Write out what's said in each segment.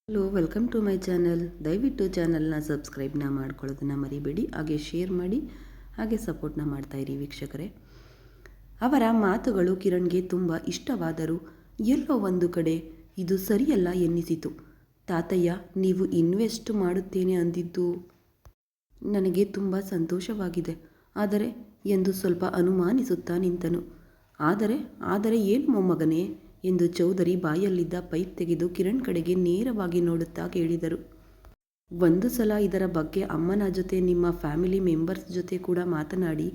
Hello, welcome to my channel. ದಯವಿಟ್ಟು ಚಾನಲ್ನ ಸಬ್ಸ್ಕ್ರೈಬ್ನ ಮಾಡ್ಕೊಳ್ಳೋದನ್ನು ಮರಿಬೇಡಿ. ಹಾಗೆ ಶೇರ್ ಮಾಡಿ, ಹಾಗೆ ಸಪೋರ್ಟ್ನ ಮಾಡ್ತಾಯಿರಿ ವೀಕ್ಷಕರೇ. ಅವರ ಮಾತುಗಳು ಕಿರಣ್ಗೆ ತುಂಬ ಇಷ್ಟವಾದರೂ ಎಲ್ಲೋ ಒಂದು ಕಡೆ ಇದು ಸರಿಯಲ್ಲ ಎನ್ನಿಸಿತು. ತಾತಯ್ಯ, ನೀವು ಇನ್ವೆಸ್ಟ್ ಮಾಡುತ್ತೇನೆ ಅಂದಿದ್ದು ನನಗೆ ತುಂಬ ಸಂತೋಷವಾಗಿದೆ, ಆದರೆ ಎಂದು ಸ್ವಲ್ಪ ಅನುಮಾನಿಸುತ್ತಾ ನಿಂತನು. ಆದರೆ ಏನು ಮೊಮ್ಮಗನೇ ಎಂದು ಚೌಧರಿ ಬಾಯಲ್ಲಿದ್ದ ಪೈಪ್ ತೆಗೆದು ಕಿರಣ್ ಕಡೆಗೆ ನೇರವಾಗಿ ನೋಡುತ್ತಾ ಕೇಳಿದರು. ಒಂದು ಸಲ ಇದರ ಬಗ್ಗೆ ಅಮ್ಮನ ಜೊತೆ, ನಿಮ್ಮ ಫ್ಯಾಮಿಲಿ ಮೆಂಬರ್ಸ್ ಜೊತೆ ಕೂಡ ಮಾತನಾಡಿ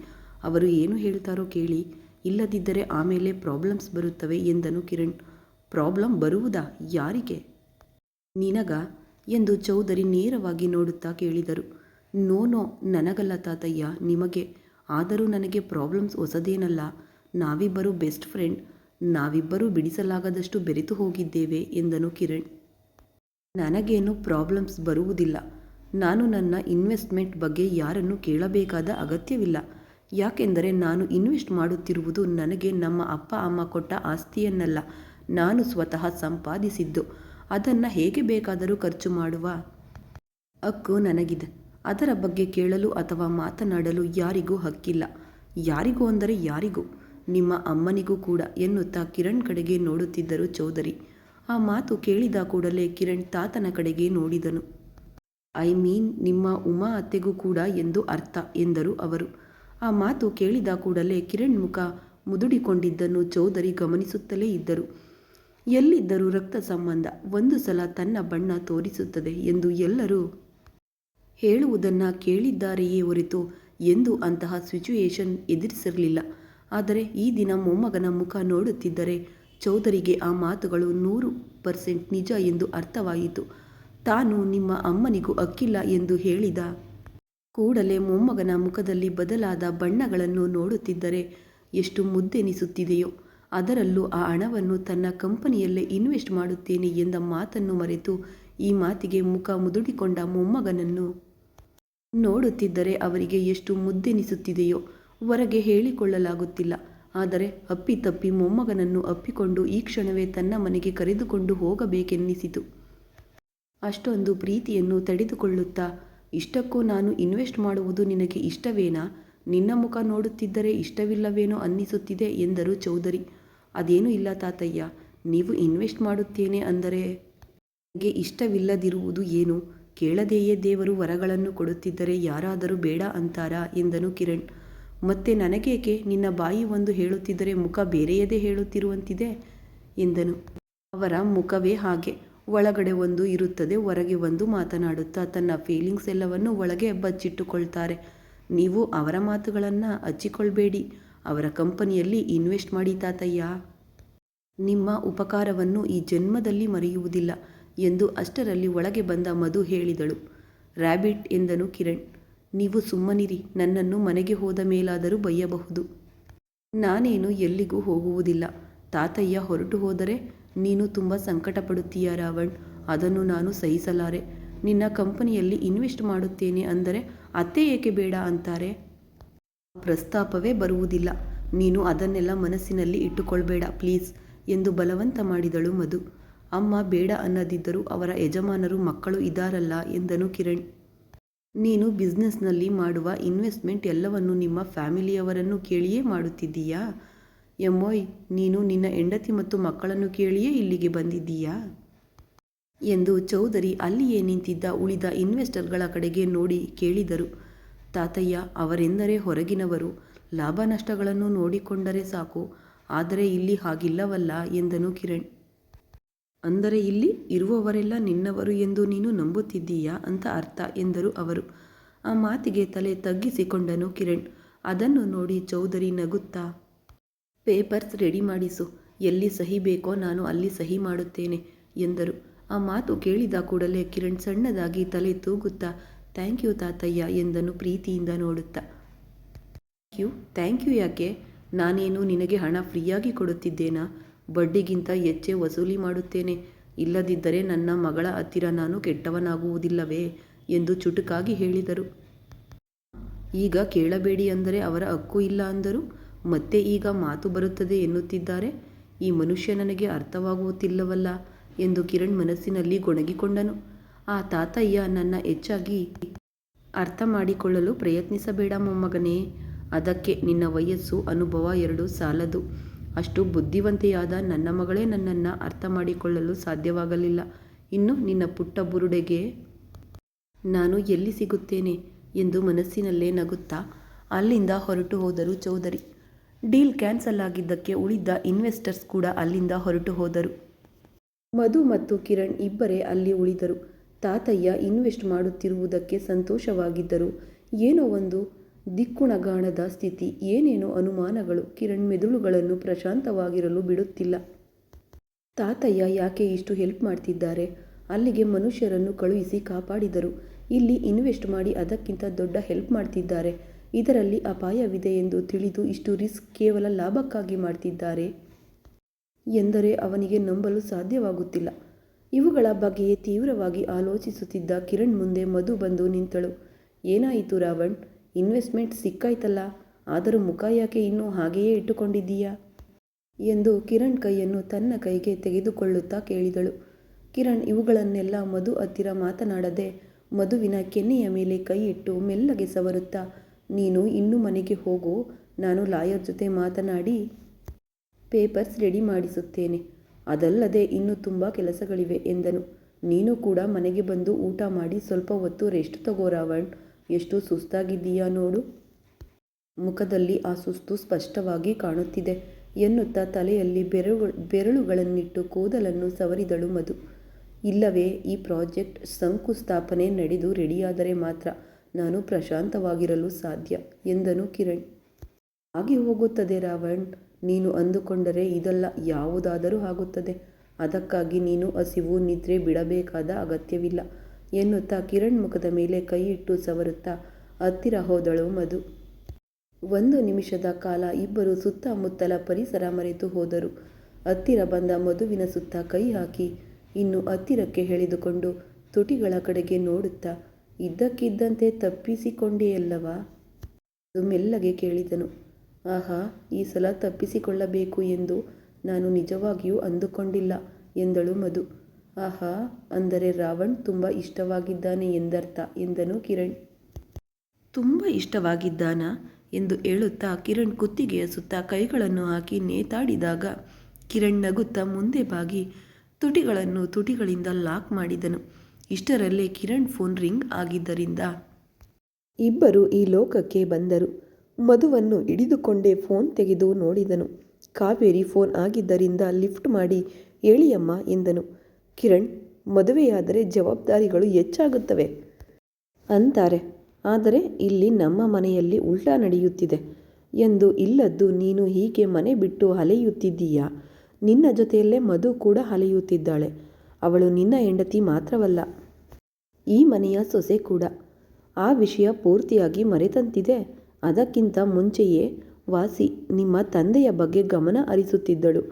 ಅವರು ಏನು ಹೇಳ್ತಾರೋ ಕೇಳಿ, ಇಲ್ಲದಿದ್ದರೆ ಆಮೇಲೆ ಪ್ರಾಬ್ಲಮ್ಸ್ ಬರುತ್ತವೆ ಎಂದನು ಕಿರಣ್. ಪ್ರಾಬ್ಲಮ್ ಬರುವುದಾ? ಯಾರಿಗೆ? ನಿನಗ? ಎಂದು ಚೌಧರಿ ನೇರವಾಗಿ ನೋಡುತ್ತಾ ಕೇಳಿದರು. ನೋ, ನನಗಲ್ಲ ತಾತಯ್ಯ, ನಿಮಗೆ. ಆದರೂ ನನಗೆ ಪ್ರಾಬ್ಲಮ್ಸ್ ಹೊಸದೇನಲ್ಲ. ನಾವಿಬ್ಬರು ಬೆಸ್ಟ್ ಫ್ರೆಂಡ್, ನಾವಿಬ್ಬರೂ ಬಿಡಿಸಲಾಗದಷ್ಟು ಬೆರೆತು ಹೋಗಿದ್ದೇವೆ ಎಂದನು ಕಿರಣ್. ನನಗೇನು ಪ್ರಾಬ್ಲಮ್ಸ್ ಬರುವುದಿಲ್ಲ. ನಾನು ನನ್ನ ಇನ್ವೆಸ್ಟ್ಮೆಂಟ್ ಬಗ್ಗೆ ಯಾರನ್ನು ಕೇಳಬೇಕಾದ ಅಗತ್ಯವಿಲ್ಲ. ಯಾಕೆಂದರೆ ನಾನು ಇನ್ವೆಸ್ಟ್ ಮಾಡುತ್ತಿರುವುದು ನನಗೆ ನಮ್ಮ ಅಪ್ಪ ಅಮ್ಮ ಕೊಟ್ಟ ಆಸ್ತಿಯನ್ನಲ್ಲ, ನಾನು ಸ್ವತಃ ಸಂಪಾದಿಸಿದ್ದು. ಅದನ್ನು ಹೇಗೆ ಬೇಕಾದರೂ ಖರ್ಚು ಮಾಡುವ ಹಕ್ಕು ನನಗಿದೆ. ಅದರ ಬಗ್ಗೆ ಕೇಳಲು ಅಥವಾ ಮಾತನಾಡಲು ಯಾರಿಗೂ ಹಕ್ಕಿಲ್ಲ. ಯಾರಿಗೂ ಅಂದರೆ ಯಾರಿಗೂ, ನಿಮ್ಮ ಅಮ್ಮನಿಗೂ ಕೂಡ ಎನ್ನುತ್ತಾ ಕಿರಣ್ ಕಡೆಗೆ ನೋಡುತ್ತಿದ್ದರು ಚೌಧರಿ. ಆ ಮಾತು ಕೇಳಿದ ಕೂಡಲೇ ಕಿರಣ್ ತಾತನ ಕಡೆಗೆ ನೋಡಿದನು. ಐ ಮೀನ್ ನಿಮ್ಮ ಉಮಾ ಅತ್ತೆಗೂ ಕೂಡ ಎಂದು ಅರ್ಥ ಎಂದರು ಅವರು. ಆ ಮಾತು ಕೇಳಿದ ಕೂಡಲೇ ಕಿರಣ್ ಮುಖ ಮುದುಡಿಕೊಂಡಿದ್ದನ್ನು ಚೌಧರಿ ಗಮನಿಸುತ್ತಲೇ ಇದ್ದರು. ಎಲ್ಲಿದ್ದರೂ ರಕ್ತ ಸಂಬಂಧ ಒಂದು ಸಲ ತನ್ನ ಬಣ್ಣ ತೋರಿಸುತ್ತದೆ ಎಂದು ಎಲ್ಲರೂ ಹೇಳುವುದನ್ನು ಕೇಳಿದ್ದಾರೆಯೇ ಹೊರತು ಎಂದು ಅಂತಹ ಸಿಚುಯೇಷನ್ ಎದುರಿಸಿರಲಿಲ್ಲ. ಆದರೆ ಈ ದಿನ ಮೊಮ್ಮಗನ ಮುಖ ನೋಡುತ್ತಿದ್ದರೆ ಚೌಧರಿಗೆ ಆ ಮಾತುಗಳು 100% ನಿಜ ಎಂದು ಅರ್ಥವಾಯಿತು. ತಾನು ನಿಮ್ಮ ಅಮ್ಮನಿಗೂ ಹಕ್ಕಿಲ್ಲ ಎಂದು ಹೇಳಿದ ಕೂಡಲೇ ಮೊಮ್ಮಗನ ಮುಖದಲ್ಲಿ ಬದಲಾದ ಬಣ್ಣಗಳನ್ನು ನೋಡುತ್ತಿದ್ದರೆ ಎಷ್ಟು ಮುದ್ದೆನಿಸುತ್ತಿದೆಯೋ. ಅದರಲ್ಲೂ ಆ ಹಣವನ್ನು ತನ್ನ ಕಂಪನಿಯಲ್ಲೇ ಇನ್ವೆಸ್ಟ್ ಮಾಡುತ್ತೇನೆ ಎಂದ ಮಾತನ್ನು ಮರೆತು ಈ ಮಾತಿಗೆ ಮುಖ ಮುದುಡಿಕೊಂಡ ಮೊಮ್ಮಗನನ್ನು ನೋಡುತ್ತಿದ್ದರೆ ಅವರಿಗೆ ಎಷ್ಟು ಮುದ್ದೆನಿಸುತ್ತಿದೆಯೋ ಹೊರಗೆ ಹೇಳಿಕೊಳ್ಳಲಾಗುತ್ತಿಲ್ಲ. ಆದರೆ ಅಪ್ಪಿತಪ್ಪಿ ಮೊಮ್ಮಗನನ್ನು ಅಪ್ಪಿಕೊಂಡು ಈ ಕ್ಷಣವೇ ತನ್ನ ಮನೆಗೆ ಕರೆದುಕೊಂಡು ಹೋಗಬೇಕೆನ್ನಿಸಿತು. ಅಷ್ಟೊಂದು ಪ್ರೀತಿಯನ್ನು ತಡೆದುಕೊಳ್ಳುತ್ತಾ, ಇಷ್ಟಕ್ಕೂ ನಾನು ಇನ್ವೆಸ್ಟ್ ಮಾಡುವುದು ನಿನಗೆ ಇಷ್ಟವೇನಾ? ನಿನ್ನ ಮುಖ ನೋಡುತ್ತಿದ್ದರೆ ಇಷ್ಟವಿಲ್ಲವೇನೋ ಅನ್ನಿಸುತ್ತಿದೆ ಎಂದರು ಚೌಧರಿ. ಅದೇನೂ ಇಲ್ಲ ತಾತಯ್ಯ, ನೀವು ಇನ್ವೆಸ್ಟ್ ಮಾಡುತ್ತೇನೆ ಅಂದರೆ ನನಗೆ ಇಷ್ಟವಿಲ್ಲದಿರುವುದು ಏನು? ಕೇಳದೆಯೇ ದೇವರು ವರಗಳನ್ನು ಕೊಡುತ್ತಿದ್ದರೆ ಯಾರಾದರೂ ಬೇಡ ಅಂತಾರಾ ಎಂದನು ಕಿರಣ್. ಮತ್ತೆ ನನಗೇಕೆ? ನಿನ್ನ ಬಾಯಿ ಒಂದು ಹೇಳುತ್ತಿದ್ದರೆ ಮುಖ ಬೇರೆಯದೇ ಹೇಳುತ್ತಿರುವಂತಿದೆ ಎಂದನು. ಅವರ ಮುಖವೇ ಹಾಗೆ, ಒಳಗಡೆ ಒಂದು ಇರುತ್ತದೆ, ಹೊರಗೆ ಒಂದು ಮಾತನಾಡುತ್ತಾ ತನ್ನ ಫೀಲಿಂಗ್ಸ್ ಎಲ್ಲವನ್ನು ಒಳಗೆ ಬಚ್ಚಿಟ್ಟುಕೊಳ್ತಾರೆ. ನೀವು ಅವರ ಮಾತುಗಳನ್ನು ಹಚ್ಚಿಕೊಳ್ಬೇಡಿ. ಅವರ ಕಂಪನಿಯಲ್ಲಿ ಇನ್ವೆಸ್ಟ್ ಮಾಡಿ ತಾತಯ್ಯ. ನಿಮ್ಮ ಉಪಕಾರವನ್ನು ಈ ಜನ್ಮದಲ್ಲಿ ಮರೆಯುವುದಿಲ್ಲ ಎಂದು ಅಷ್ಟರಲ್ಲಿ ಒಳಗೆ ಬಂದ ಮಧು ಹೇಳಿದಳು. ರ್ಯಾಬಿಟ್ ಎಂದನು ಕಿರಣ್. ನೀವು ಸುಮ್ಮನಿರಿ, ನನ್ನನ್ನು ಮನೆಗೆ ಹೋದ ಮೇಲಾದರೂ ಬೈಯಬಹುದು. ನಾನೇನು ಎಲ್ಲಿಗೂ ಹೋಗುವುದಿಲ್ಲ. ತಾತಯ್ಯ ಹೊರಟು ಹೋದರೆ ನೀನು ತುಂಬ ಸಂಕಟ ಪಡುತ್ತೀಯ ರಾವಣ್. ಅದನ್ನು ನಾನು ಸಹಿಸಲಾರೆ. ನಿನ್ನ ಕಂಪನಿಯಲ್ಲಿ ಇನ್ವೆಸ್ಟ್ ಮಾಡುತ್ತೇನೆ ಅಂದರೆ ಅತ್ತೆ ಏಕೆ ಬೇಡ ಅಂತಾರೆ? ಪ್ರಸ್ತಾಪವೇ ಬರುವುದಿಲ್ಲ. ನೀನು ಅದನ್ನೆಲ್ಲ ಮನಸ್ಸಿನಲ್ಲಿ ಇಟ್ಟುಕೊಳ್ಬೇಡ ಪ್ಲೀಸ್ ಎಂದು ಬಲವಂತ ಮಾಡಿದಳು ಮಧು. ಅಮ್ಮ ಬೇಡ ಅನ್ನದಿದ್ದರೂ ಅವರ ಯಜಮಾನರು ಮಕ್ಕಳು ಇದ್ದಾರಲ್ಲ ಎಂದನು ಕಿರಣ್. ನೀನು ಬಿಸ್ನೆಸ್ನಲ್ಲಿ ಮಾಡುವ ಇನ್ವೆಸ್ಟ್ಮೆಂಟ್ ಎಲ್ಲವನ್ನು ನಿಮ್ಮ ಫ್ಯಾಮಿಲಿಯವರನ್ನು ಕೇಳಿಯೇ ಮಾಡುತ್ತಿದ್ದೀಯಾ? ಎಮ್ಮೋಯ್, ನೀನು ನಿನ್ನ ಹೆಂಡತಿ ಮತ್ತು ಮಕ್ಕಳನ್ನು ಕೇಳಿಯೇ ಇಲ್ಲಿಗೆ ಬಂದಿದ್ದೀಯಾ ಎಂದು ಚೌಧರಿ ಅಲ್ಲಿಯೇ ನಿಂತಿದ್ದ ಉಳಿದ ಇನ್ವೆಸ್ಟರ್ಗಳ ಕಡೆಗೆ ನೋಡಿ ಕೇಳಿದರು. ತಾತಯ್ಯ, ಅವರೆಂದರೆ ಹೊರಗಿನವರು, ಲಾಭ ನಷ್ಟಗಳನ್ನು ನೋಡಿಕೊಂಡರೆ ಸಾಕು. ಆದರೆ ಇಲ್ಲಿ ಹಾಗಿಲ್ಲವಲ್ಲ ಎಂದನು ಕಿರಣ್. ಅಂದರೆ ಇಲ್ಲಿ ಇರುವವರೆಲ್ಲ ನಿನ್ನವರು ಎಂದು ನೀನು ನಂಬುತ್ತಿದ್ದೀಯಾ ಅಂತ ಅರ್ಥ ಎಂದರು ಅವರು. ಆ ಮಾತಿಗೆ ತಲೆ ತಗ್ಗಿಸಿಕೊಂಡನು ಕಿರಣ್. ಅದನ್ನು ನೋಡಿ ಚೌಧರಿ ನಗುತ್ತಾ, ಪೇಪರ್ಸ್ ರೆಡಿ ಮಾಡಿಸು, ಎಲ್ಲಿ ಸಹಿ ಬೇಕೋ ನಾನು ಅಲ್ಲಿ ಸಹಿ ಮಾಡುತ್ತೇನೆ ಎಂದರು. ಆ ಮಾತು ಕೇಳಿದ ಕೂಡಲೇ ಕಿರಣ್ ಸಣ್ಣದಾಗಿ ತಲೆ ತೂಗುತ್ತಾ, ಥ್ಯಾಂಕ್ ಯು ತಾತಯ್ಯ ಎಂದನು ಪ್ರೀತಿಯಿಂದ ನೋಡುತ್ತಾ. ಥ್ಯಾಂಕ್ ಯು ಯಾಕೆ? ನಾನೇನು ನಿನಗೆ ಹಣ ಫ್ರೀಯಾಗಿ ಕೊಡುತ್ತಿದ್ದೇನಾ? ಬಡ್ಡಿಗಿಂತ ಹೆಚ್ಚೇ ವಸೂಲಿ ಮಾಡುತ್ತೇನೆ. ಇಲ್ಲದಿದ್ದರೆ ನನ್ನ ಮಗಳ ಹತ್ತಿರ ನಾನು ಕೆಟ್ಟವನಾಗುವುದಿಲ್ಲವೇ ಎಂದು ಚುಟುಕಾಗಿ ಹೇಳಿದರು. ಈಗ ಕೇಳಬೇಡಿ ಅಂದರೆ ಅವರ ಹಕ್ಕು ಇಲ್ಲ ಅಂದರು. ಮತ್ತೆ ಈಗ ಮಾತು ಬರುತ್ತದೆ ಎನ್ನುತ್ತಿದ್ದಾರೆ. ಈ ಮನುಷ್ಯ ನನಗೆ ಅರ್ಥವಾಗುತ್ತಿಲ್ಲವಲ್ಲ ಎಂದು ಕಿರಣ್ ಮನಸ್ಸಿನಲ್ಲಿ ಗೊಣಗಿಕೊಂಡನು. ಆ ತಾತಯ್ಯ ನನ್ನ ಹೆಚ್ಚಾಗಿ ಅರ್ಥ ಮಾಡಿಕೊಳ್ಳಲು ಪ್ರಯತ್ನಿಸಬೇಡ ಮೊಮ್ಮಗನೇ. ಅದಕ್ಕೆ ನಿನ್ನ ವಯಸ್ಸು ಅನುಭವ ಎರಡೂ ಸಾಲದು. ಅಷ್ಟು ಬುದ್ಧಿವಂತೆಯಾದ ನನ್ನ ಮಗಳೇ ನನ್ನನ್ನು ಅರ್ಥ ಮಾಡಿಕೊಳ್ಳಲು ಸಾಧ್ಯವಾಗಲಿಲ್ಲ. ಇನ್ನು ನಿನ್ನ ಪುಟ್ಟ ಬುರುಡೆಗೆ ನಾನು ಎಲ್ಲಿ ಸಿಗುತ್ತೇನೆ ಎಂದು ಮನಸ್ಸಿನಲ್ಲೇ ನಗುತ್ತಾ ಅಲ್ಲಿಂದ ಹೊರಟು ಹೋದರು ಚೌಧರಿ. ಡೀಲ್ ಕ್ಯಾನ್ಸಲ್ ಆಗಿದ್ದಕ್ಕೆ ಉಳಿದ ಇನ್ವೆಸ್ಟರ್ಸ್ ಕೂಡ ಅಲ್ಲಿಂದ ಹೊರಟು ಹೋದರು. ಮಧು ಮತ್ತು ಕಿರಣ್ ಇಬ್ಬರೇ ಅಲ್ಲಿ ಉಳಿದರು. ತಾತಯ್ಯ ಇನ್ವೆಸ್ಟ್ ಮಾಡುತ್ತಿರುವುದಕ್ಕೆ ಸಂತೋಷವಾಗಿದ್ದರು. ಏನೋ ಒಂದು ದಿಕ್ಕುಣಗಾಣದ ಸ್ಥಿತಿ, ಏನೇನೋ ಅನುಮಾನಗಳು ಕಿರಣ್ ಮೆದುಳುಗಳನ್ನು ಪ್ರಶಾಂತವಾಗಿರಲು ಬಿಡುತ್ತಿಲ್ಲ. ತಾತಯ್ಯ ಯಾಕೆ ಇಷ್ಟು ಹೆಲ್ಪ್ ಮಾಡ್ತಿದ್ದಾರೆ? ಅಲ್ಲಿಗೆ ಮನುಷ್ಯರನ್ನು ಕಳುಹಿಸಿ ಕಾಪಾಡಿದರು. ಇಲ್ಲಿ ಇನ್ವೆಸ್ಟ್ ಮಾಡಿ ಅದಕ್ಕಿಂತ ದೊಡ್ಡ ಹೆಲ್ಪ್ ಮಾಡ್ತಿದ್ದಾರೆ. ಇದರಲ್ಲಿ ಅಪಾಯವಿದೆ ಎಂದು ತಿಳಿದು ಇಷ್ಟು ರಿಸ್ಕ್ ಕೇವಲ ಲಾಭಕ್ಕಾಗಿ ಮಾಡ್ತಿದ್ದಾರೆ ಎಂದರೆ ಅವನಿಗೆ ನಂಬಲು ಸಾಧ್ಯವಾಗುತ್ತಿಲ್ಲ. ಇವುಗಳ ಬಗ್ಗೆಯೇ ತೀವ್ರವಾಗಿ ಆಲೋಚಿಸುತ್ತಿದ್ದ ಕಿರಣ್ ಮುಂದೆ ಮಧು ಬಂದು ನಿಂತಳು. ಏನಾಯಿತು ರಾವಣ್? ಇನ್ವೆಸ್ಟ್ಮೆಂಟ್ ಸಿಕ್ಕಾಯ್ತಲ್ಲ, ಆದರೂ ಮುಖ ಯಾಕೆ ಇನ್ನೂ ಹಾಗೆಯೇ ಇಟ್ಟುಕೊಂಡಿದ್ದೀಯಾ ಎಂದು ಕಿರಣ್ ಕೈಯನ್ನು ತನ್ನ ಕೈಗೆ ತೆಗೆದುಕೊಳ್ಳುತ್ತಾ ಕೇಳಿದಳು. ಕಿರಣ್ ಇವುಗಳನ್ನೆಲ್ಲ ಮಧು ಹತ್ತಿರ ಮಾತನಾಡದೆ ಮಧುವಿನ ಕೆನ್ನೆಯ ಮೇಲೆ ಕೈ ಇಟ್ಟು ಮೆಲ್ಲಗೆ ಸವರುತ್ತಾ, ನೀನು ಇನ್ನೂ ಮನೆಗೆ ಹೋಗು, ನಾನು ಲಾಯರ್ ಜೊತೆ ಮಾತನಾಡಿ ಪೇಪರ್ಸ್ ರೆಡಿ ಮಾಡಿಸುತ್ತೇನೆ. ಅದಲ್ಲದೆ ಇನ್ನೂ ತುಂಬ ಕೆಲಸಗಳಿವೆ ಎಂದನು. ನೀನು ಕೂಡ ಮನೆಗೆ ಬಂದು ಊಟ ಮಾಡಿ ಸ್ವಲ್ಪ ಹೊತ್ತು ರೆಸ್ಟ್ ತಗೋ ರಾವಣ್. ಎಷ್ಟು ಸುಸ್ತಾಗಿದ್ದೀಯಾ ನೋಡು. ಮುಖದಲ್ಲಿ ಆ ಸುಸ್ತು ಸ್ಪಷ್ಟವಾಗಿ ಕಾಣುತ್ತಿದೆ ಎನ್ನುತ್ತಾ ತಲೆಯಲ್ಲಿ ಬೆರಳುಗಳನ್ನಿಟ್ಟು ಕೂದಲನ್ನು ಸವರಿದಳು ಮಧು. ಇಲ್ಲವೇ ಈ ಪ್ರಾಜೆಕ್ಟ್ ಶಂಕುಸ್ಥಾಪನೆ ನಡೆದು ರೆಡಿಯಾದರೆ ಮಾತ್ರ ನಾನು ಪ್ರಶಾಂತವಾಗಿರಲು ಸಾಧ್ಯ ಎಂದನು ಕಿರಣ್. ಹಾಗೆ ಹೋಗುತ್ತದೆ ರಾವಣ್. ನೀನು ಅಂದುಕೊಂಡರೆ ಇದೆಲ್ಲ ಯಾವುದಾದರೂ ಆಗುತ್ತದೆ. ಅದಕ್ಕಾಗಿ ನೀನು ಹಸಿವು ನಿದ್ರೆ ಬಿಡಬೇಕಾದ ಅಗತ್ಯವಿಲ್ಲ ಎನ್ನುತ್ತಾ ಕಿರಣ್ ಮುಖದ ಮೇಲೆ ಕೈಯಿಟ್ಟು ಸವರುತ್ತಾ ಹತ್ತಿರ ಹೋದಳು ಮಧು. 1 ನಿಮಿಷದ ಕಾಲ ಇಬ್ಬರು ಸುತ್ತಮುತ್ತಲ ಪರಿಸರ ಮರೆತು ಹೋದರು. ಹತ್ತಿರ ಬಂದ ಮಧುವಿನ ಸುತ್ತ ಕೈ ಹಾಕಿ ಇನ್ನು ಹತ್ತಿರಕ್ಕೆ ಎಳೆದುಕೊಂಡು ತುಟಿಗಳ ಕಡೆಗೆ ನೋಡುತ್ತಾ, ಇದ್ದಕ್ಕಿದ್ದಂತೆ ತಪ್ಪಿಸಿಕೊಂಡೆಯಲ್ಲವಾ? ಅದು ಮೆಲ್ಲಗೆ ಕೇಳಿದನು. ಆಹಾ, ಈ ಸಲ ತಪ್ಪಿಸಿಕೊಳ್ಳಬೇಕು ಎಂದು ನಾನು ನಿಜವಾಗಿಯೂ ಅಂದುಕೊಂಡಿಲ್ಲ ಎಂದಳು ಮಧು. ಆಹಾ, ಅಂದರೆ ರಾವಣ್ ತುಂಬ ಇಷ್ಟವಾಗಿದ್ದಾನೆ ಎಂದರ್ಥ ಎಂದನು ಕಿರಣ್. ತುಂಬ ಇಷ್ಟವಾಗಿದ್ದಾನಾ ಎಂದು ಹೇಳುತ್ತಾ ಕಿರಣ್ ಕುತ್ತಿಗೆಯ ಸುತ್ತ ಕೈಗಳನ್ನು ಹಾಕಿ ನೇತಾಡಿದಾಗ ಕಿರಣ್ ನಗುತ್ತಾ ಮುಂದೆ ಬಾಗಿ ತುಟಿಗಳನ್ನು ತುಟಿಗಳಿಂದ ಲಾಕ್ ಮಾಡಿದನು. ಇಷ್ಟರಲ್ಲೇ ಕಿರಣ್ ಫೋನ್ ರಿಂಗ್ ಆಗಿದ್ದರಿಂದ ಇಬ್ಬರು ಈ ಲೋಕಕ್ಕೆ ಬಂದರು. ಮಧುವನ್ನು ಹಿಡಿದುಕೊಂಡೇ ಫೋನ್ ತೆಗೆದು ನೋಡಿದನು. ಕಾವೇರಿ ಫೋನ್ ಆಗಿದ್ದರಿಂದ ಲಿಫ್ಟ್ ಮಾಡಿ ಹೇಳಿಯಮ್ಮ ಎಂದನು. ಕಿರಣ್, ಮದುವೆಯಾದರೆ ಜವಾಬ್ದಾರಿಗಳು ಹೆಚ್ಚಾಗುತ್ತವೆ ಅಂತಾರೆ, ಆದರೆ ಇಲ್ಲಿ ನಮ್ಮ ಮನೆಯಲ್ಲಿ ಉಲ್ಟಾ ನಡೆಯುತ್ತಿದೆ ಎಂದು. ಇಲ್ಲದ್ದು ನೀನು ಹೀಗೆ ಮನೆ ಬಿಟ್ಟು ಅಲೆಯುತ್ತಿದ್ದೀಯಾ? ನಿನ್ನ ಜೊತೆಯಲ್ಲೇ ಮಧು ಕೂಡ ಅಲೆಯುತ್ತಿದ್ದಾಳೆ. ಅವಳು ನಿನ್ನ ಹೆಂಡತಿ ಮಾತ್ರವಲ್ಲ, ಈ ಮನೆಯ ಸೊಸೆ ಕೂಡ. ಆ ವಿಷಯ ಪೂರ್ತಿಯಾಗಿ ಮರೆತಂತಿದೆ. ಅದಕ್ಕಿಂತ ಮುಂಚೆಯೇ ವಾಸಿ ನಿಮ್ಮ ತಂದೆಯ ಬಗ್ಗೆ ಗಮನ ಹರಿಸುತ್ತಿದ್ದಳು.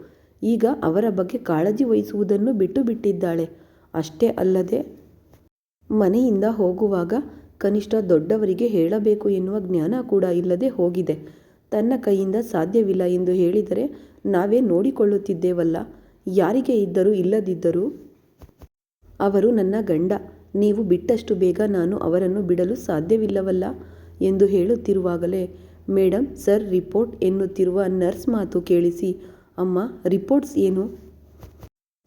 ಈಗ ಅವರ ಬಗ್ಗೆ ಕಾಳಜಿ ವಹಿಸುವುದನ್ನು ಬಿಟ್ಟು ಬಿಟ್ಟಿದ್ದಾಳೆ. ಅಷ್ಟೇ ಅಲ್ಲದೆ ಮನೆಯಿಂದ ಹೋಗುವಾಗ ಕನಿಷ್ಠ ದೊಡ್ಡವರಿಗೆ ಹೇಳಬೇಕು ಎನ್ನುವ ಜ್ಞಾನ ಕೂಡ ಇಲ್ಲದೆ ಹೋಗಿದೆ. ತನ್ನ ಕೈಯಿಂದ ಸಾಧ್ಯವಿಲ್ಲ ಎಂದು ಹೇಳಿದರೆ ನಾವೇ ನೋಡಿಕೊಳ್ಳುತ್ತಿದ್ದೇವಲ್ಲ. ಯಾರಿಗೆ ಇದ್ದರೂ ಇಲ್ಲದಿದ್ದರೂ ಅವರು ನನ್ನ ಗಂಡ. ನೀವು ಬಿಟ್ಟಷ್ಟು ಬೇಗ ನಾನು ಅವರನ್ನು ಬಿಡಲು ಸಾಧ್ಯವಿಲ್ಲವಲ್ಲ ಎಂದು ಹೇಳುತ್ತಿರುವಾಗಲೇ ಮೇಡಮ್ ಸರ್ ರಿಪೋರ್ಟ್ ಎನ್ನುತ್ತಿರುವ ನರ್ಸ್ ಮಾತು ಕೇಳಿಸಿ, ಅಮ್ಮ ರಿಪೋರ್ಟ್ಸ್ ಏನು?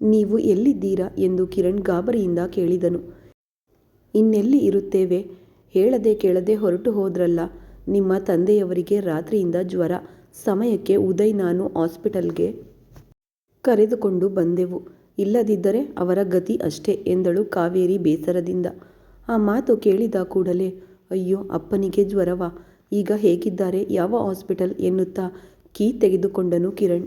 ನೀವು ಎಲ್ಲಿದ್ದೀರಾ ಎಂದು ಕಿರಣ್ ಗಾಬರಿಯಿಂದ ಕೇಳಿದನು. ಇನ್ನೆಲ್ಲಿ ಇರುತ್ತೇವೆ? ಹೇಳದೆ ಕೇಳದೆ ಹೊರಟು ಹೋದ್ರಲ್ಲ. ನಿಮ್ಮ ತಂದೆಯವರಿಗೆ ರಾತ್ರಿಯಿಂದ ಜ್ವರ. ಸಮಯಕ್ಕೆ ಉದಯ್ ನಾನು ಹಾಸ್ಪಿಟಲ್ಗೆ ಕರೆದುಕೊಂಡು ಬಂದೆವು. ಇಲ್ಲದಿದ್ದರೆ ಅವರ ಗತಿ ಅಷ್ಟೇ ಎಂದಳು ಕಾವೇರಿ ಬೇಸರದಿಂದ. ಆ ಮಾತು ಕೇಳಿದ ಕೂಡಲೇ ಅಯ್ಯೋ, ಅಪ್ಪನಿಗೆ ಜ್ವರವಾ? ಈಗ ಹೇಗಿದ್ದಾರೆ? ಯಾವ ಹಾಸ್ಪಿಟಲ್ ಎನ್ನುತ್ತಾ ಕೀ ತೆಗೆದುಕೊಂಡನು ಕಿರಣ್.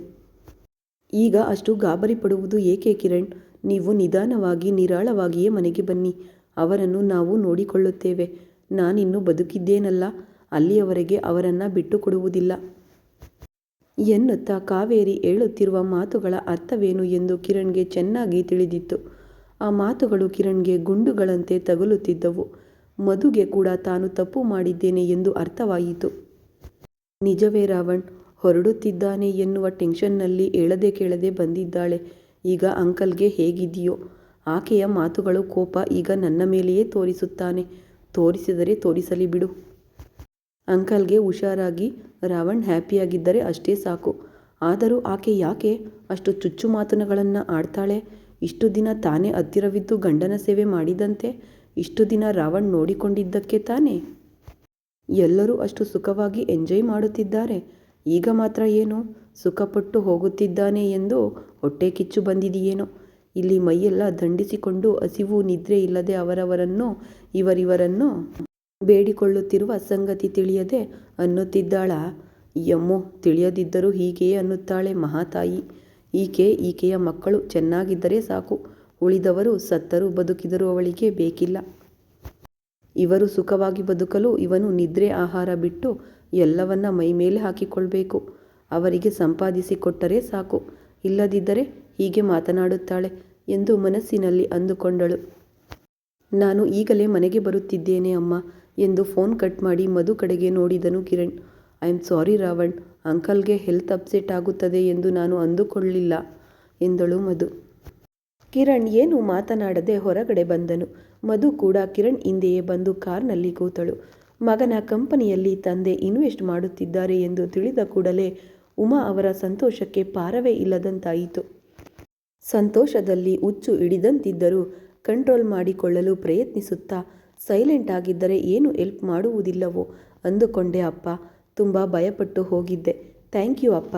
ಈಗ ಅಷ್ಟು ಗಾಬರಿ ಪಡುವುದು ಏಕೆ ಕಿರಣ್? ನೀವು ನಿಧಾನವಾಗಿ ನಿರಾಳವಾಗಿಯೇ ಮನೆಗೆ ಬನ್ನಿ. ಅವರನ್ನು ನಾವು ನೋಡಿಕೊಳ್ಳುತ್ತೇವೆ. ನಾನಿನ್ನು ಬದುಕಿದ್ದೇನಲ್ಲ, ಅಲ್ಲಿಯವರೆಗೆ ಅವರನ್ನು ಬಿಟ್ಟು ಕೊಡುವುದಿಲ್ಲ ಎನ್ನುತ್ತಾ ಕಾವೇರಿ ಹೇಳುತ್ತಿರುವ ಮಾತುಗಳ ಅರ್ಥವೇನು ಎಂದು ಕಿರಣ್ಗೆ ಚೆನ್ನಾಗಿ ತಿಳಿದಿತ್ತು. ಆ ಮಾತುಗಳು ಕಿರಣ್ಗೆ ಗುಂಡುಗಳಂತೆ ತಗುಲುತ್ತಿದ್ದವು. ಮಧುಗೆ ಕೂಡ ತಾನು ತಪ್ಪು ಮಾಡಿದ್ದೇನೆ ಎಂದು ಅರ್ಥವಾಯಿತು. ನಿಜವೇ ರಾವಣ್ ಹೊರಡುತ್ತಿದ್ದಾನೆ ಎನ್ನುವ ಟೆನ್ಷನ್ನಲ್ಲಿ ಹೇಳದೆ ಕೇಳದೆ ಬಂದಿದ್ದಾಳೆ. ಈಗ ಅಂಕಲ್ಗೆ ಹೇಗಿದೆಯೋ. ಆಕೆಯ ಮಾತುಗಳು ಕೋಪ ಈಗ ನನ್ನ ಮೇಲೆಯೇ ತೋರಿಸುತ್ತಾನೆ. ತೋರಿಸಿದರೆ ತೋರಿಸಲಿ ಬಿಡು. ಅಂಕಲ್ಗೆ ಹುಷಾರಾಗಿ ರಾವಣ್ ಹ್ಯಾಪಿಯಾಗಿದ್ದರೆ ಅಷ್ಟೇ ಸಾಕು. ಆದರೂ ಆಕೆ ಯಾಕೆ ಅಷ್ಟು ಚುಚ್ಚು ಮಾತುಗಳನ್ನು ಆಡ್ತಾಳೆ? ಇಷ್ಟು ದಿನ ತಾನೇ ಹತ್ತಿರವಿದ್ದು ಗಂಡನ ಸೇವೆ ಮಾಡಿದಂತೆ ಇಷ್ಟು ದಿನ ರಾವಣ್ ನೋಡಿಕೊಂಡಿದ್ದಕ್ಕೆ ತಾನೇ ಎಲ್ಲರೂ ಅಷ್ಟು ಸುಖವಾಗಿ ಎಂಜಾಯ್ ಮಾಡುತ್ತಿದ್ದಾರೆ. ಈಗ ಮಾತ್ರ ಏನು ಸುಖಪಟ್ಟು ಹೋಗುತ್ತಿದ್ದಾನೆ ಎಂದು ಹೊಟ್ಟೆ ಕಿಚ್ಚು ಬಂದಿದೆಯೇನೋ. ಇಲ್ಲಿ ಮೈಯೆಲ್ಲ ದಂಡಿಸಿಕೊಂಡು ಹಸಿವು ನಿದ್ರೆ ಇಲ್ಲದೆ ಅವರವರನ್ನು ಇವರಿವರನ್ನು ಬೇಡಿಕೊಳ್ಳುತ್ತಿರುವ ಸಂಗತಿ ತಿಳಿಯದೆ ಅನ್ನುತ್ತಿದ್ದಾಳಾ? ಯಮ್ಮೋ, ತಿಳಿಯದಿದ್ದರೂ ಹೀಗೆಯೇ ಅನ್ನುತ್ತಾಳೆ ಮಹಾತಾಯಿ. ಈಕೆಯ ಮಕ್ಕಳು ಚೆನ್ನಾಗಿದ್ದರೆ ಸಾಕು. ಉಳಿದವರು ಸತ್ತರೂ ಬದುಕಿದರೂ ಅವಳಿಗೆ ಬೇಕಿಲ್ಲ. ಇವರು ಸುಖವಾಗಿ ಬದುಕಲು ಇವನು ನಿದ್ರೆ ಆಹಾರ ಬಿಟ್ಟು ಎಲ್ಲವನ್ನ ಮೈಮೇಲೆ ಹಾಕಿಕೊಳ್ಬೇಕು. ಅವರಿಗೆ ಸಂಪಾದಿಸಿ ಕೊಟ್ಟರೆ ಸಾಕು. ಇಲ್ಲದಿದ್ದರೆ ಹೀಗೆ ಮಾತನಾಡುತ್ತಾಳೆ ಎಂದು ಮನಸ್ಸಿನಲ್ಲಿ ಅಂದುಕೊಂಡಳು. ನಾನು ಈಗಲೇ ಮನೆಗೆ ಬರುತ್ತಿದ್ದೇನೆ ಅಮ್ಮ ಎಂದು ಫೋನ್ ಕಟ್ ಮಾಡಿ ಮಧು ಕಡೆಗೆ ನೋಡಿದನು ಕಿರಣ್. ಐ ಆಮ್ ಸಾರಿ ರಾವಣ್, ಅಂಕಲ್ಗೆ ಹೆಲ್ತ್ ಅಪ್ಸೆಟ್ ಆಗುತ್ತದೆ ಎಂದು ನಾನು ಅಂದುಕೊಳ್ಳಿಲ್ಲ ಎಂದಳು ಮಧು. ಕಿರಣ್ ಏನು ಮಾತನಾಡದೆ ಹೊರಗಡೆ ಬಂದನು. ಮಧು ಕೂಡ ಕಿರಣ್ ಹಿಂದೆಯೇ ಬಂದು ಕಾರ್ನಲ್ಲಿ ಕೂತಳು. ಮಗನ ಕಂಪನಿಯಲ್ಲಿ ತಂದೆ ಇನ್ವೆಸ್ಟ್ ಮಾಡುತ್ತಿದ್ದಾರೆ ಎಂದು ತಿಳಿದ ಕೂಡಲೇ ಉಮಾ ಅವರ ಸಂತೋಷಕ್ಕೆ ಪಾರವೇ ಇಲ್ಲದಂತಾಯಿತು. ಸಂತೋಷದಲ್ಲಿ ಹುಚ್ಚು ಹಿಡಿದಂತಿದ್ದರೂ ಕಂಟ್ರೋಲ್ ಮಾಡಿಕೊಳ್ಳಲು ಪ್ರಯತ್ನಿಸುತ್ತಾ ಸೈಲೆಂಟ್ ಆಗಿದ್ದರೆ ಏನು ಹೆಲ್ಪ್ ಮಾಡುವುದಿಲ್ಲವೋ ಅಂದುಕೊಂಡೆ ಅಪ್ಪ. ತುಂಬ ಭಯಪಟ್ಟು ಹೋಗಿದ್ದೆ. ಥ್ಯಾಂಕ್ ಯು ಅಪ್ಪ.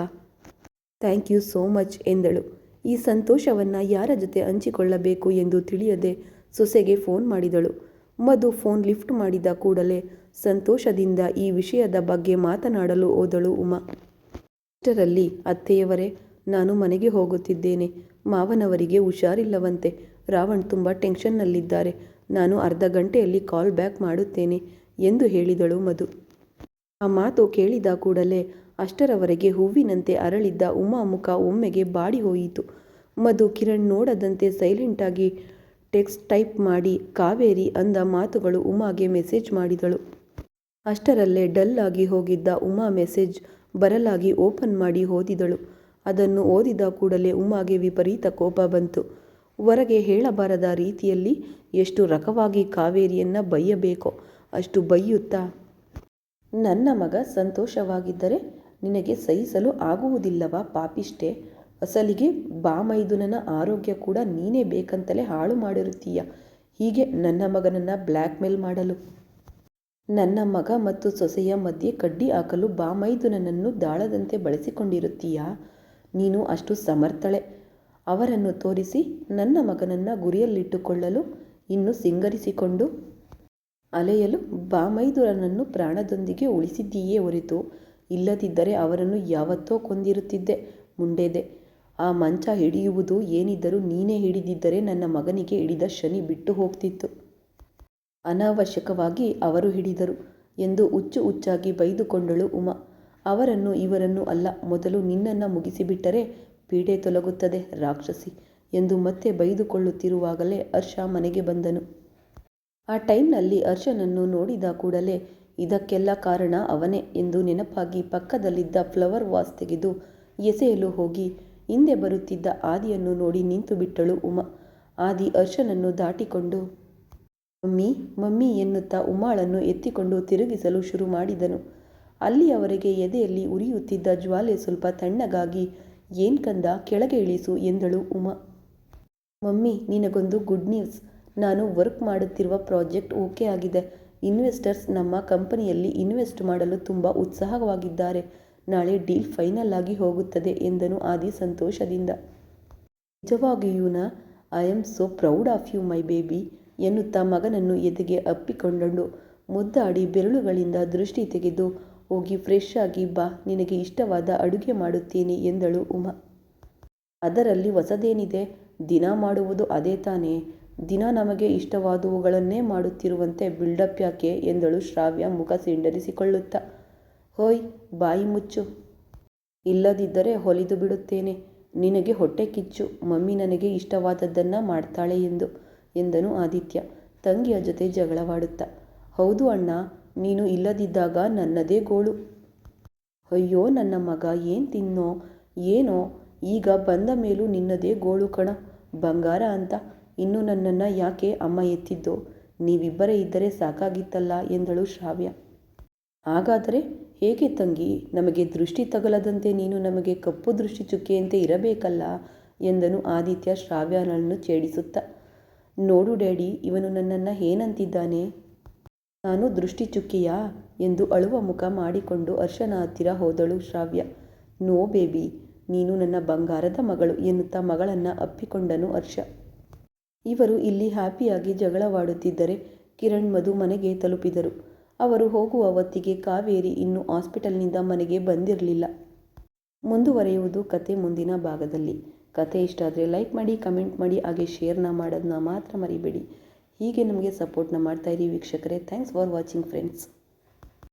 ಥ್ಯಾಂಕ್ ಯು ಸೋ ಮಚ್ ಎಂದಳು. ಈ ಸಂತೋಷವನ್ನು ಯಾರ ಜೊತೆ ಹಂಚಿಕೊಳ್ಳಬೇಕು ಎಂದು ತಿಳಿಯದೆ ಸೊಸೆಗೆ ಫೋನ್ ಮಾಡಿದಳು. ಮಧು ಫೋನ್ ಲಿಫ್ಟ್ ಮಾಡಿದ ಕೂಡಲೇ ಸಂತೋಷದಿಂದ ಈ ವಿಷಯದ ಬಗ್ಗೆ ಮಾತನಾಡಲು ಹೋದಳು ಉಮಾ. ಅಷ್ಟರಲ್ಲಿ ಅತ್ತೆಯವರೇ, ನಾನು ಮನೆಗೆ ಹೋಗುತ್ತಿದ್ದೇನೆ. ಮಾವನವರಿಗೆ ಹುಷಾರಿಲ್ಲವಂತೆ. ರಾವಣ್ ತುಂಬ ಟೆನ್ಷನ್ನಲ್ಲಿದ್ದಾರೆ. ನಾನು ಅರ್ಧ ಗಂಟೆಯಲ್ಲಿ ಕಾಲ್ ಬ್ಯಾಕ್ ಮಾಡುತ್ತೇನೆ ಎಂದು ಹೇಳಿದಳು ಮಧು. ಆ ಮಾತು ಕೇಳಿದ ಕೂಡಲೇ ಅಷ್ಟರವರೆಗೆ ಹೂವಿನಂತೆ ಅರಳಿದ್ದ ಉಮಾ ಮುಖ ಒಮ್ಮೆಗೆ ಬಾಡಿ ಹೋಯಿತು. ಮಧು ಕಿರಣ್ ನೋಡದಂತೆ ಸೈಲೆಂಟಾಗಿ ಟೆಕ್ಸ್ಟ್ ಟೈಪ್ ಮಾಡಿ ಕಾವೇರಿ ಅಂದ ಮಾತುಗಳು ಉಮಾಗೆ ಮೆಸೇಜ್ ಮಾಡಿದಳು. ಅಷ್ಟರಲ್ಲೇ ಡಲ್ ಆಗಿ ಹೋಗಿದ್ದ ಉಮಾ ಮೆಸೇಜ್ ಬರಲಾಗಿ ಓಪನ್ ಮಾಡಿ ಓದಿದಳು. ಅದನ್ನು ಓದಿದ ಕೂಡಲೇ ಉಮಾಗೆ ವಿಪರೀತ ಕೋಪ ಬಂತು. ಹೊರಗೆ ಹೇಳಬಾರದ ರೀತಿಯಲ್ಲಿ ಎಷ್ಟು ರಕವಾಗಿ ಕಾವೇರಿಯನ್ನು ಬೈಯಬೇಕೋ ಅಷ್ಟು ಬೈಯುತ್ತಾ, ನನ್ನ ಮಗ ಸಂತೋಷವಾಗಿದ್ದರೆ ನಿನಗೆ ಸಹಿಸಲು ಆಗುವುದಿಲ್ಲವಾ ಪಾಪಿಷ್ಟೆ? ಅಸಲಿಗೆ ಬಾಮೈದುನನ ಆರೋಗ್ಯ ಕೂಡ ನೀನೇ ಬೇಕಂತಲೇ ಹಾಳು ಮಾಡಿರುತ್ತೀಯ. ಹೀಗೆ ನನ್ನ ಮಗನನ್ನು ಬ್ಲ್ಯಾಕ್ ಮೇಲ್ ಮಾಡಲು, ನನ್ನ ಮಗ ಮತ್ತು ಸೊಸೆಯ ಮಧ್ಯೆ ಕಡ್ಡಿ ಹಾಕಲು ಬಾಮೈದುನನನ್ನು ದಾಳದಂತೆ ಬಳಸಿಕೊಂಡಿರುತ್ತೀಯಾ? ನೀನು ಅಷ್ಟು ಸಮರ್ಥಳೆ. ಅವರನ್ನು ತೋರಿಸಿ ನನ್ನ ಮಗನನ್ನು ಗುರಿಯಲ್ಲಿಟ್ಟುಕೊಳ್ಳಲು ಇನ್ನು ಸಿಂಗರಿಸಿಕೊಂಡು ಅಲೆಯಲು ಬಾಮೈದುರನನ್ನು ಪ್ರಾಣದೊಂದಿಗೆ ಉಳಿಸಿದ್ದೀಯೇ ಹೊರತು ಇಲ್ಲದಿದ್ದರೆ ಅವರನ್ನು ಯಾವತ್ತೋ ಕೊಂದಿರುತ್ತಿದ್ದೆ ಮುಂಡೆದೆ. ಆ ಮಂಚ ಹಿಡಿಯುವುದು ಏನಿದ್ದರೂ ನೀನೇ ಹಿಡಿದಿದ್ದರೆ ನನ್ನ ಮಗನಿಗೆ ಹಿಡಿದ ಶನಿ ಬಿಟ್ಟು ಹೋಗ್ತಿತ್ತು. ಅನಾವಶ್ಯಕವಾಗಿ ಅವರು ಹಿಡಿದರು ಎಂದು ಹುಚ್ಚಾಗಿ ಬೈದುಕೊಂಡಳು ಉಮಾ. ಅವರನ್ನು ಇವರನ್ನು ಅಲ್ಲ, ಮೊದಲು ನಿನ್ನನ್ನು ಮುಗಿಸಿಬಿಟ್ಟರೆ ಪೀಡೆ ತೊಲಗುತ್ತದೆ ರಾಕ್ಷಸಿ ಎಂದು ಮತ್ತೆ ಬೈದುಕೊಳ್ಳುತ್ತಿರುವಾಗಲೇ ಹರ್ಷ ಮನೆಗೆ ಬಂದನು. ಆ ಟೈಮ್ನಲ್ಲಿ ಹರ್ಷನನ್ನು ನೋಡಿದ ಕೂಡಲೇ ಇದಕ್ಕೆಲ್ಲ ಕಾರಣ ಅವನೇ ಎಂದು ನೆನಪಾಗಿ ಪಕ್ಕದಲ್ಲಿದ್ದ ಫ್ಲವರ್ ವಾಸ್ ತೆಗೆದು ಎಸೆಯಲು ಹೋಗಿ ಹಿಂದೆ ಬರುತ್ತಿದ್ದ ಆದಿಯನ್ನು ನೋಡಿ ನಿಂತು ಬಿಟ್ಟಳು ಉಮಾ. ಆದಿ ಹರ್ಷನನ್ನು ದಾಟಿಕೊಂಡು ಮಮ್ಮಿ ಮಮ್ಮಿ ಎನ್ನುತ್ತಾ ಉಮಾಳನ್ನು ಎತ್ತಿಕೊಂಡು ತಿರುಗಿಸಲು ಶುರು ಮಾಡಿದನು. ಅಲ್ಲಿಯವರೆಗೆ ಎದೆಯಲ್ಲಿ ಉರಿಯುತ್ತಿದ್ದ ಜ್ವಾಲೆ ಸ್ವಲ್ಪ ತಣ್ಣಗಾಗಿ ಏನ್ ಕಂದ ಕೆಳಗೆ ಇಳಿಸು ಎಂದಳು ಉಮಾ. ಮಮ್ಮಿ, ನಿನಗೊಂದು ಗುಡ್ ನ್ಯೂಸ್. ನಾನು ವರ್ಕ್ ಮಾಡುತ್ತಿರುವ ಪ್ರಾಜೆಕ್ಟ್ ಓಕೆ ಆಗಿದೆ. ಇನ್ವೆಸ್ಟರ್ಸ್ ನಮ್ಮ ಕಂಪನಿಯಲ್ಲಿ ಇನ್ವೆಸ್ಟ್ ಮಾಡಲು ತುಂಬ ಉತ್ಸಾಹವಾಗಿದ್ದಾರೆ. ನಾಳೆ ಡೀಲ್ ಫೈನಲ್ ಆಗಿ ಹೋಗುತ್ತದೆ ಎಂದನು ಆದಿ ಸಂತೋಷದಿಂದ. ನಿಜವಾಗಿಯೂನಾ? I am so proud of you my baby ಎನ್ನುತ್ತಾ ಮಗನನ್ನು ಎದೆಗೆ ಅಪ್ಪಿಕೊಂಡಳು. ಮುದ್ದಾಡಿ ಬೆರಳುಗಳಿಂದ ದೃಷ್ಟಿ ತೆಗೆದು ಹೋಗಿ ಫ್ರೆಶ್ ಆಗಿ ಬಾ, ನಿನಗೆ ಇಷ್ಟವಾದ ಅಡುಗೆ ಮಾಡುತ್ತೇನೆ ಎಂದಳು ಉಮಾ. ಅದರಲ್ಲಿ ಹೊಸದೇನಿದೆ? ದಿನ ಮಾಡುವುದು ಅದೇ ತಾನೇ. ದಿನ ನಮಗೆ ಇಷ್ಟವಾದವುಗಳನ್ನೇ ಮಾಡುತ್ತಿರುವಂತೆ ಬಿಲ್ಡಪ್ ಯಾಕೆ ಎಂದಳು ಶ್ರಾವ್ಯ ಮುಖ ಸಿಂಡರಿಸಿಕೊಳ್ಳುತ್ತಾ. ಹೋಯ್, ಬಾಯಿ ಮುಚ್ಚು, ಇಲ್ಲದಿದ್ದರೆ ಹೊಲಿದು ಬಿಡುತ್ತೇನೆ. ನಿನಗೆ ಹೊಟ್ಟೆ ಕಿಚ್ಚು, ಮಮ್ಮಿ ನನಗೆ ಇಷ್ಟವಾದದ್ದನ್ನು ಮಾಡ್ತಾಳೆ ಎಂದನು ಆದಿತ್ಯ ತಂಗಿಯ ಜೊತೆ ಜಗಳವಾಡುತ್ತಾ. ಹೌದು ಅಣ್ಣ, ನೀನು ಇಲ್ಲದಿದ್ದಾಗ ನನ್ನದೇ ಗೋಳು. ಅಯ್ಯೋ ನನ್ನ ಮಗ, ಏನು ತಿನ್ನೋ ಏನೋ ಈಗ ಬಂದ ಮೇಲೂ ನಿನ್ನದೇ ಗೋಳು ಕಣ ಬಂಗಾರ ಅಂತ. ಇನ್ನು ನನ್ನನ್ನು ಯಾಕೆ ಅಮ್ಮ ಎತ್ತಿದ್ದೋ? ನೀವಿಬ್ಬರೇ ಇದ್ದರೆ ಸಾಕಾಗಿತ್ತಲ್ಲ ಎಂದಳು ಶ್ರಾವ್ಯ. ಹಾಗಾದರೆ ಹೇಗೆ ತಂಗಿ? ನಮಗೆ ದೃಷ್ಟಿ ತಗಲದಂತೆ ನೀನು ನಮಗೆ ಕಪ್ಪು ದೃಷ್ಟಿ ಚುಕ್ಕೆಯಂತೆ ಇರಬೇಕಲ್ಲ ಎಂದನು ಆದಿತ್ಯ ಶ್ರಾವ್ಯನನ್ನು ಛೇಡಿಸುತ್ತ. ನೋಡು ಡ್ಯಾಡಿ, ಇವನು ನನ್ನನ್ನು ಏನಂತಿದ್ದಾನೆ? ನಾನು ದೃಷ್ಟಿ ಚುಕ್ಕೆಯಾ ಎಂದು ಅಳುವ ಮುಖ ಮಾಡಿಕೊಂಡು ಹರ್ಷನ ಹತ್ತಿರ ಹೋದಳು ಶ್ರಾವ್ಯ. ನೋ ಬೇಬಿ, ನೀನು ನನ್ನ ಬಂಗಾರದ ಮಗಳು ಎನ್ನುತ್ತಾ ಮಗಳನ್ನು ಅಪ್ಪಿಕೊಂಡನು ಹರ್ಷ. ಇವರು ಇಲ್ಲಿ ಹ್ಯಾಪಿಯಾಗಿ ಜಗಳವಾಡುತ್ತಿದ್ದರೆ ಕಿರಣ್ ಮಧು ಮನೆಗೆ ತಲುಪಿದರು. ಅವರು ಹೋಗುವ ಹೊತ್ತಿಗೆ ಕಾವೇರಿ ಇನ್ನೂ ಹಾಸ್ಪಿಟಲ್ನಿಂದ ಮನೆಗೆ ಬಂದಿರಲಿಲ್ಲ. ಮುಂದುವರೆಯುವುದು ಕತೆ ಮುಂದಿನ ಭಾಗದಲ್ಲಿ. ಕತೆ ಇಷ್ಟ ಆದರೆ ಲೈಕ್ ಮಾಡಿ, ಕಮೆಂಟ್ ಮಾಡಿ, ಹಾಗೆ ಶೇರ್ನ ಮಾಡೋದನ್ನ ಮಾತ್ರ ಮರಿಬೇಡಿ. ಹೀಗೆ ನಮಗೆ ಸಪೋರ್ಟ್ನ ಮಾಡ್ತಾಯಿರಿ ವೀಕ್ಷಕರೇ. Thanks for watching friends.